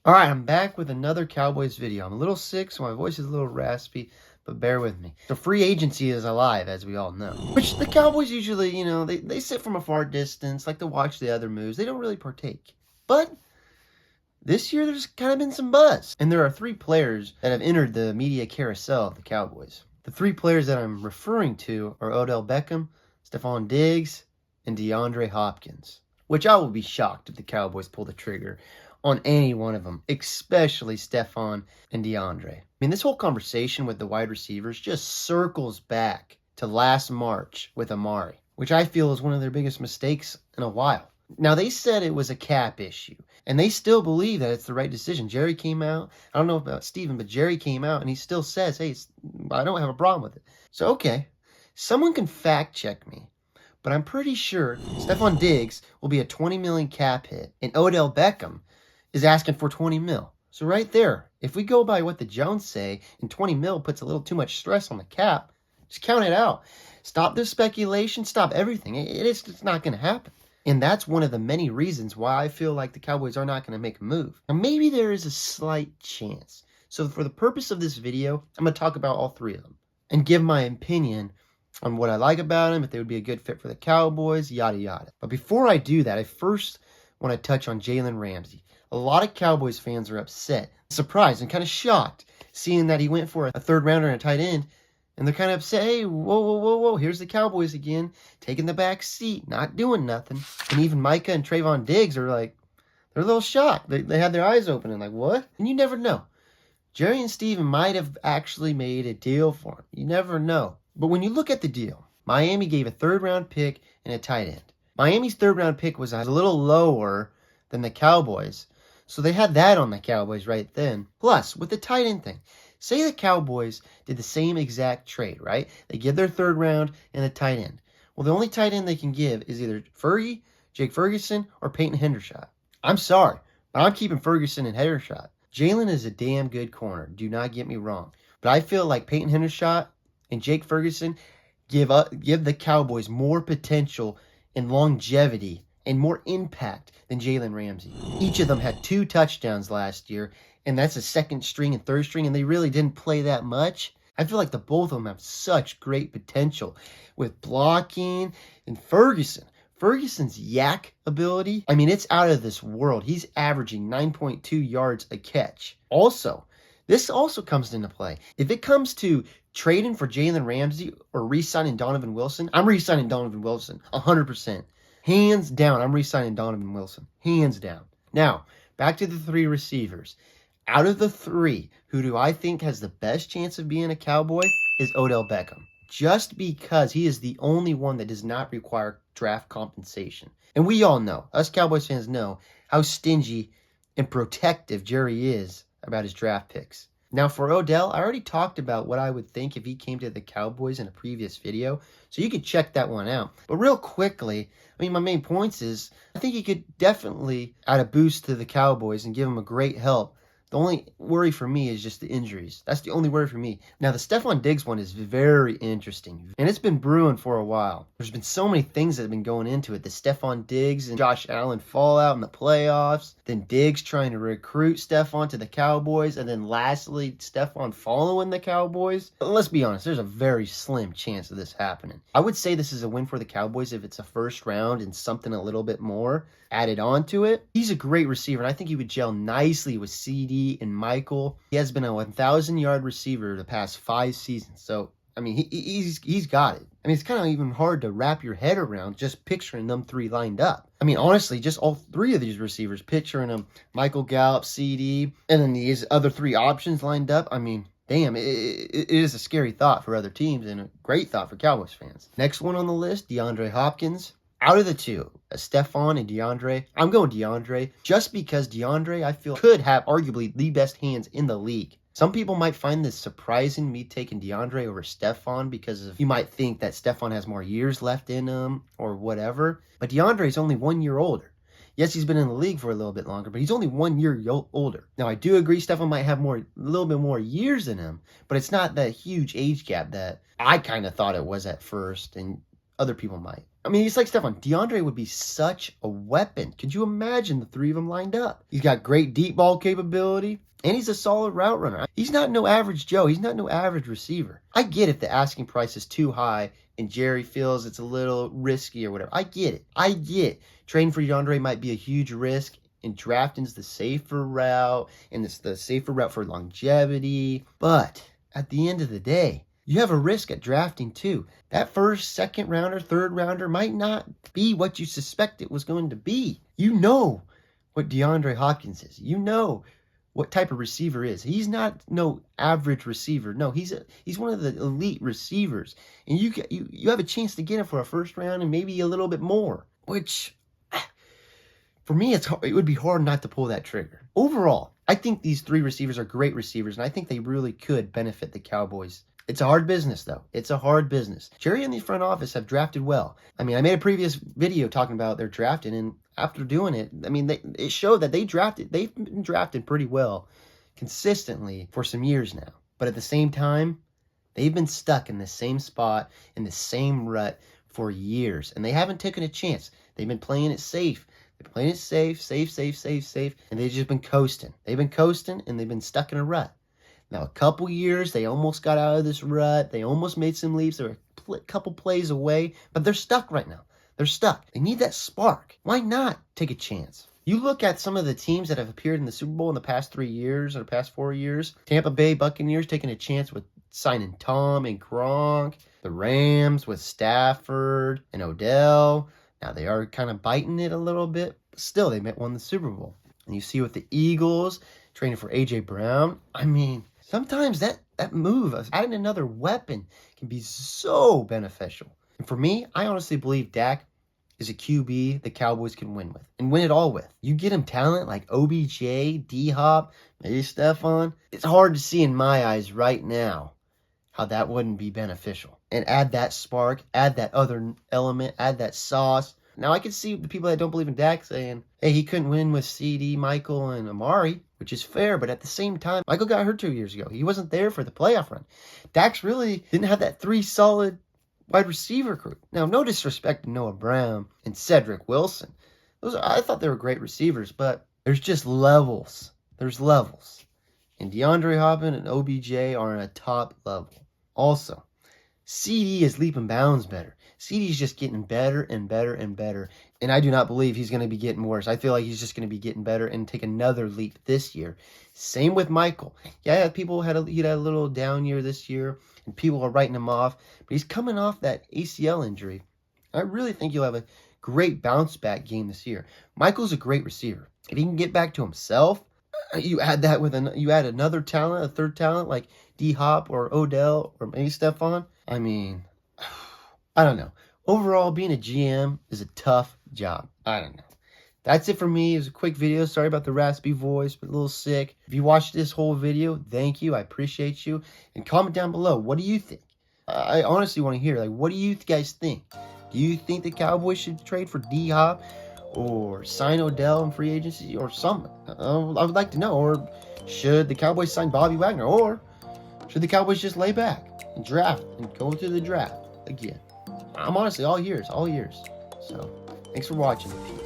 All right, I'm back with another Cowboys video. I'm a little sick, so my voice is a little raspy, but bear with me. So free agency is alive, as we all know. Which the Cowboys usually, they sit from a far distance, like to watch the other moves. They don't really partake. But this year, there's kind of been some buzz. And there are three players that have entered the media carousel of the Cowboys. The three players that I'm referring to are Odell Beckham, Stephon Diggs, and DeAndre Hopkins. Which I will be shocked if the Cowboys pull the trigger on any one of them, especially Stephon and DeAndre. I mean, this whole conversation with the wide receivers just circles back to last March with Amari, which I feel is one of their biggest mistakes in a while. Now, they said it was a cap issue, and they still believe that it's the right decision. Jerry came out, I don't know about Steven, but Jerry came out, and he still says, hey, I don't have a problem with it. So, okay, someone can fact check me, but I'm pretty sure Stephon Diggs will be a $20 million cap hit, and Odell Beckham is asking for 20 mil. So right there, if we go by what the Jones say, and 20 mil puts a little too much stress on the cap, just count it out. Stop the speculation, stop everything. It's just not going to happen. And that's one of the many reasons why I feel like the Cowboys are not going to make a move. Now, maybe there is a slight chance. So for the purpose of this video, I'm going to talk about all three of them and give my opinion on what I like about them, if they would be a good fit for the Cowboys, yada, yada. But before I do that, I first want to touch on Jalen Ramsey. A lot of Cowboys fans are upset, surprised, and kind of shocked seeing that he went for a third rounder and a tight end. And they're kind of upset, hey, whoa, here's the Cowboys again, taking the back seat, not doing nothing. And even Micah and Trayvon Diggs are like, they're a little shocked. They had their eyes open and like, what? And you never know. Jerry and Steven might have actually made a deal for him. You never know. But when you look at the deal, Miami gave a third-round pick and a tight end. Miami's third-round pick was a little lower than the Cowboys, so they had that on the Cowboys right then. Plus, with the tight end thing, say the Cowboys did the same exact trade, right? They give their third round and a tight end. Well, the only tight end they can give is either Fergie, Jake Ferguson, or Peyton Hendershot. I'm sorry, but I'm keeping Ferguson and Hendershot. Jalen is a damn good corner, do not get me wrong. But I feel like Peyton Hendershot and Jake Ferguson give the Cowboys more potential and longevity and more impact than Jalen Ramsey. Each of them had 2 touchdowns last year, and that's a second string and third string, and they really didn't play that much. I feel like the both of them have such great potential with blocking. And Ferguson's yak ability, I mean, it's out of this world. He's averaging 9.2 yards a catch. Also, this also comes into play. If it comes to trading for Jalen Ramsey or re-signing Donovan Wilson, I'm re-signing Donovan Wilson 100%. Hands down, I'm re-signing Donovan Wilson. Hands down. Now, back to the 3 receivers. Out of the 3, who do I think has the best chance of being a Cowboy is Odell Beckham. Just because he is the only one that does not require draft compensation. And we all know, us Cowboys fans know, how stingy and protective Jerry is about his draft picks. Now, for Odell, I already talked about what I would think if he came to the Cowboys in a previous video, so you can check that one out. But real quickly, I mean, my main points is I think he could definitely add a boost to the Cowboys and give them a great help. The only worry for me is just the injuries. That's the only worry for me. Now, the Stephon Diggs one is very interesting, and it's been brewing for a while. There's been so many things that have been going into it. The Stephon Diggs and Josh Allen fallout in the playoffs, then Diggs trying to recruit Stephon to the Cowboys, and then lastly, Stephon following the Cowboys. Let's be honest, there's a very slim chance of this happening. I would say this is a win for the Cowboys if it's a first round and something a little bit more added on to it. He's a great receiver, and I think he would gel nicely with CD and Michael. He has been a 1,000-yard receiver the past 5 seasons, so I mean, he's got it. I mean, it's kind of even hard to wrap your head around just picturing them 3 lined up. I mean, honestly, just all 3 of these receivers, picturing them, Michael Gallup, CD, and then these other 3 options lined up. I mean, damn, it is a scary thought for other teams and a great thought for Cowboys fans. Next one on the list, DeAndre Hopkins. Out of the 2, Stephon and DeAndre, I'm going DeAndre just because DeAndre, I feel, could have arguably the best hands in the league. Some people might find this surprising, me taking DeAndre over Stephon, because you might think that Stephon has more years left in him or whatever. But DeAndre is only 1 year older. Yes, he's been in the league for a little bit longer, but he's only 1 year older. Now, I do agree Stephon might have a little bit more years in him, but it's not that huge age gap that I kind of thought it was at first, and other people might. I mean, he's like Stephon. DeAndre would be such a weapon. Could you imagine the three of them lined up? He's got great deep ball capability, and he's a solid route runner. He's not no average Joe. He's not no average receiver. I get if the asking price is too high and Jerry feels it's a little risky or whatever. I get it. I get trading for DeAndre might be a huge risk, and drafting's the safer route, and it's the safer route for longevity. But at the end of the day, you have a risk at drafting too. That first, second rounder, third rounder might not be what you suspect it was going to be. You know what DeAndre Hopkins is. You know what type of receiver is. He's not no average receiver. No, he's one of the elite receivers. And you have a chance to get him for a first round and maybe a little bit more, which for me, it would be hard not to pull that trigger. Overall, I think these three receivers are great receivers, and I think they really could benefit the Cowboys. It's a hard business, though. It's a hard business. Jerry and the front office have drafted well. I mean, I made a previous video talking about their drafting, and after doing it, I mean, it showed that they've been drafted pretty well consistently for some years now. But at the same time, they've been stuck in the same spot, in the same rut for years, and they haven't taken a chance. They've been playing it safe. They've been playing it safe, and they've just been coasting. They've been coasting, and they've been stuck in a rut. Now, a couple years, they almost got out of this rut. They almost made some leaps. They were a couple plays away, but they're stuck right now. They're stuck. They need that spark. Why not take a chance? You look at some of the teams that have appeared in the Super Bowl in the past 3 years or the past 4 years. Tampa Bay Buccaneers taking a chance with signing Tom and Gronk. The Rams with Stafford and Odell. Now, they are kind of biting it a little bit, but still, they won the Super Bowl. And you see with the Eagles training for A.J. Brown. I mean, sometimes that move of adding another weapon can be so beneficial. And for me, I honestly believe Dak is a QB the Cowboys can win with and win it all with. You get him talent like OBJ, D-Hop, maybe Stephon. It's hard to see in my eyes right now how that wouldn't be beneficial. And add that spark, add that other element, add that sauce. Now, I can see the people that don't believe in Dak saying, hey, he couldn't win with CD, Michael, and Amari, which is fair, but at the same time, Michael got hurt 2 years ago. He wasn't there for the playoff run. Dak's really didn't have that three solid wide receiver group. Now, no disrespect to Noah Brown and Cedric Wilson. I thought they were great receivers, but there's just levels. There's levels. And DeAndre Hopkins and OBJ are on a top level. Also, CD is leaping bounds better. CD's just getting better and better and better. And I do not believe he's going to be getting worse. I feel like he's just going to be getting better and take another leap this year. Same with Michael. Yeah, people he had a little down year this year, and people are writing him off. But he's coming off that ACL injury. I really think he'll have a great bounce back game this year. Michael's a great receiver. If he can get back to himself, you add that with you add another talent, a third talent like D-Hop or Odell or maybe Stephon. I mean, I don't know. Overall, being a GM is a tough job. I don't know. That's it for me. It was a quick video. Sorry about the raspy voice, but a little sick. If you watched this whole video, thank you. I appreciate you. And comment down below. What do you think? I honestly want to hear, like, what do you guys think? Do you think the Cowboys should trade for D-Hop or sign Odell in free agency or something? I would like to know. Or should the Cowboys sign Bobby Wagner? Or should the Cowboys just lay back and draft and go to the draft again? I'm honestly all ears. So, thanks for watching. Peace.